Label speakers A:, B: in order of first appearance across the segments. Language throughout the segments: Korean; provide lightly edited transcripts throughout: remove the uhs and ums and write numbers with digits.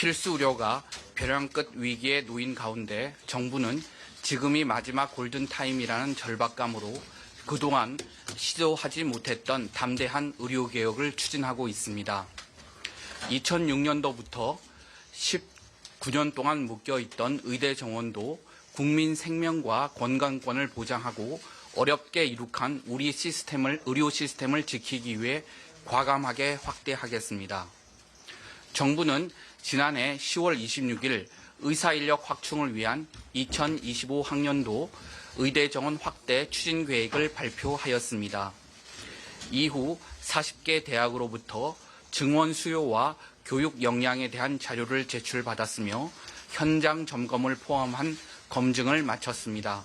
A: 필수 의료가 벼랑 끝 위기에 놓인 가운데 정부는 지금이 마지막 골든타임이라는 절박감으로 그동안 시도하지 못했던 담대한 의료개혁을 추진하고 있습니다. 2006년도부터 19년 동안 묶여있던 의대 정원도 국민 생명과 건강권을 보장하고 어렵게 이룩한 우리 의료 시스템을 지키기 위해 과감하게 확대하겠습니다. 정부는 지난해 10월 26일 의사인력 확충을 위한 2025학년도 의대 정원 확대 추진 계획을 발표하였습니다. 이후 40개 대학으로부터 증원 수요와 교육 역량에 대한 자료를 제출받았으며 현장 점검을 포함한 검증을 마쳤습니다.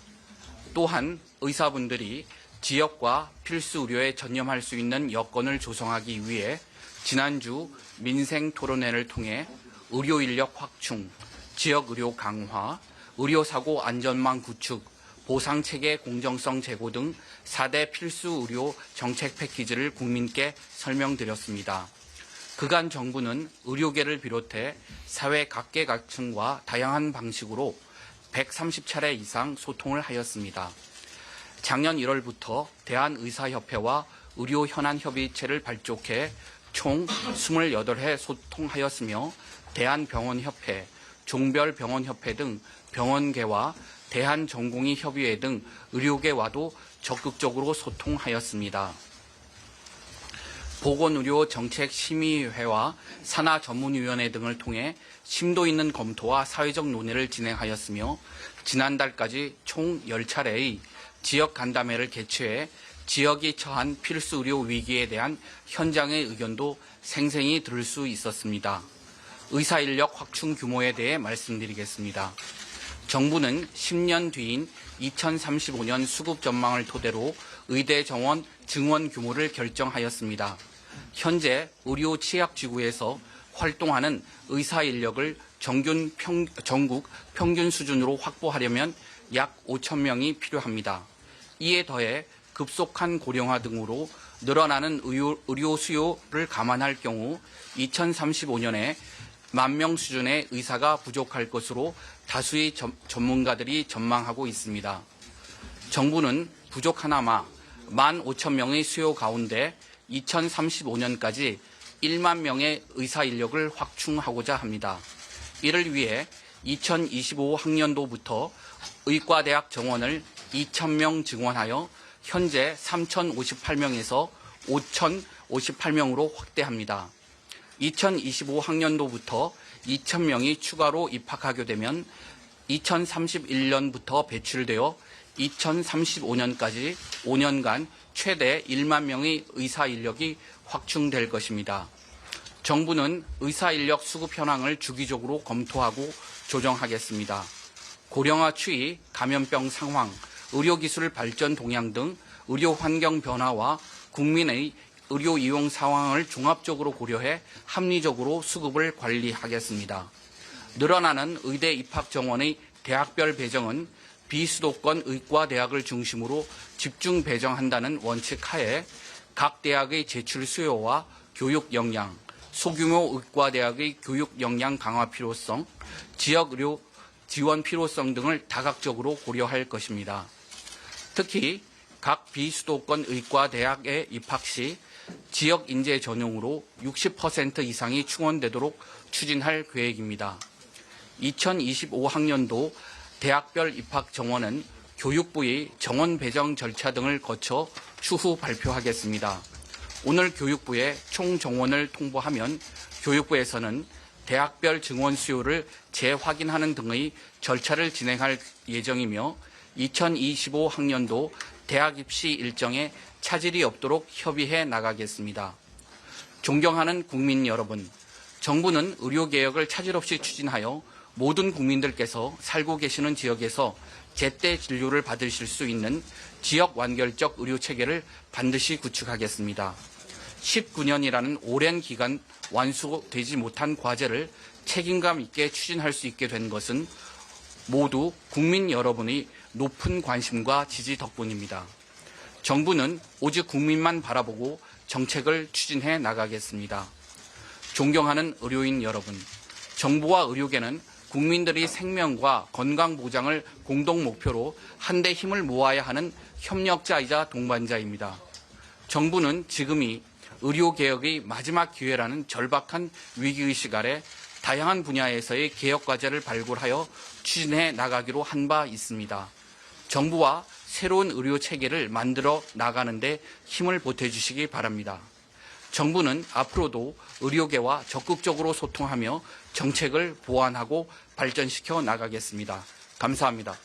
A: 또한 의사분들이 지역과 필수 의료에 전념할 수 있는 여건을 조성하기 위해 지난주 민생 토론회를 통해 의료 인력 확충, 지역 의료 강화, 의료사고 안전망 구축, 보상체계 공정성 제고 등 4대 필수 의료 정책 패키지를 국민께 설명드렸습니다. 그간 정부는 의료계를 비롯해 사회 각계각층과 다양한 방식으로 130차례 이상 소통을 하였습니다. 작년 1월부터 대한의사협회와 의료현안협의체를 발족해 총 28회 소통하였으며 대한병원협회, 종별병원협회 등 병원계와 대한전공의협의회 등 의료계와도 적극적으로 소통하였습니다. 보건의료정책심의회와 산하전문위원회 등을 통해 심도 있는 검토와 사회적 논의를 진행하였으며 지난달까지 총 10차례의 지역 간담회를 개최해 지역이 처한 필수 의료 위기에 대한 현장의 의견도 생생히 들을 수 있었습니다. 의사 인력 확충 규모에 대해 말씀드리겠습니다. 정부는 10년 뒤인 2035년 수급 전망을 토대로 의대 정원 증원 규모를 결정하였습니다. 현재 의료 취약지구에서 활동하는 의사 인력을 전국 평균 수준으로 확보하려면 약 5천 명이 필요합니다. 이에 더해 급속한 고령화 등으로 늘어나는 의료 수요를 감안할 경우 2035년에 10,000명 수준의 의사가 부족할 것으로 다수의 전문가들이 전망하고 있습니다. 정부는 부족하나마 15,000명의 수요 가운데 2035년까지 1만 명의 의사 인력을 확충하고자 합니다. 이를 위해 2025학년도부터 의과대학 정원을 2,000명 증원하여 현재 3,058명에서 5,058명으로 확대합니다. 2025학년도부터 2,000명이 추가로 입학하게 되면 2031년부터 배출되어 2035년까지 5년간 최대 1만 명의 의사 인력이 확충될 것입니다. 정부는 의사 인력 수급 현황을 주기적으로 검토하고 조정하겠습니다. 고령화 추이, 감염병 상황, 의료기술 발전 동향 등 의료 환경 변화와 국민의 의료 이용 상황을 종합적으로 고려해 합리적으로 수급을 관리하겠습니다. 늘어나는 의대 입학 정원의 대학별 배정은 비수도권 의과대학을 중심으로 집중 배정한다는 원칙 하에 각 대학의 제출 수요와 교육 역량, 소규모 의과대학의 교육 역량 강화 필요성, 지역 의료 지원 필요성 등을 다각적으로 고려할 것입니다. 특히 각 비수도권 의과대학에 입학 시 지역 인재 전용으로 60% 이상이 충원되도록 추진할 계획입니다. 2025학년도 대학별 입학 정원은 교육부의 정원 배정 절차 등을 거쳐 추후 발표하겠습니다. 오늘 교육부에 총 정원을 통보하면 교육부에서는 대학별 증원 수요를 재확인하는 등의 절차를 진행할 예정이며 2025학년도 대학 입시 일정에 차질이 없도록 협의해 나가겠습니다. 존경하는 국민 여러분, 정부는 의료개혁을 차질 없이 추진하여 모든 국민들께서 살고 계시는 지역에서 제때 진료를 받으실 수 있는 지역 완결적 의료체계를 반드시 구축하겠습니다. 19년이라는 오랜 기간 완수되지 못한 과제를 책임감 있게 추진할 수 있게 된 것은 모두 국민 여러분의 높은 관심과 지지 덕분입니다. 정부는 오직 국민만 바라보고 정책을 추진해 나가겠습니다. 존경하는 의료인 여러분, 정부와 의료계는 국민들의 생명과 건강 보장을 공동 목표로 한데 힘을 모아야 하는 협력자이자 동반자입니다. 정부는 지금이 의료개혁의 마지막 기회라는 절박한 위기의식 아래 다양한 분야에서의 개혁 과제를 발굴하여 추진해 나가기로 한 바 있습니다. 정부와 새로운 의료 체계를 만들어 나가는 데 힘을 보태주시기 바랍니다. 정부는 앞으로도 의료계와 적극적으로 소통하며 정책을 보완하고 발전시켜 나가겠습니다. 감사합니다.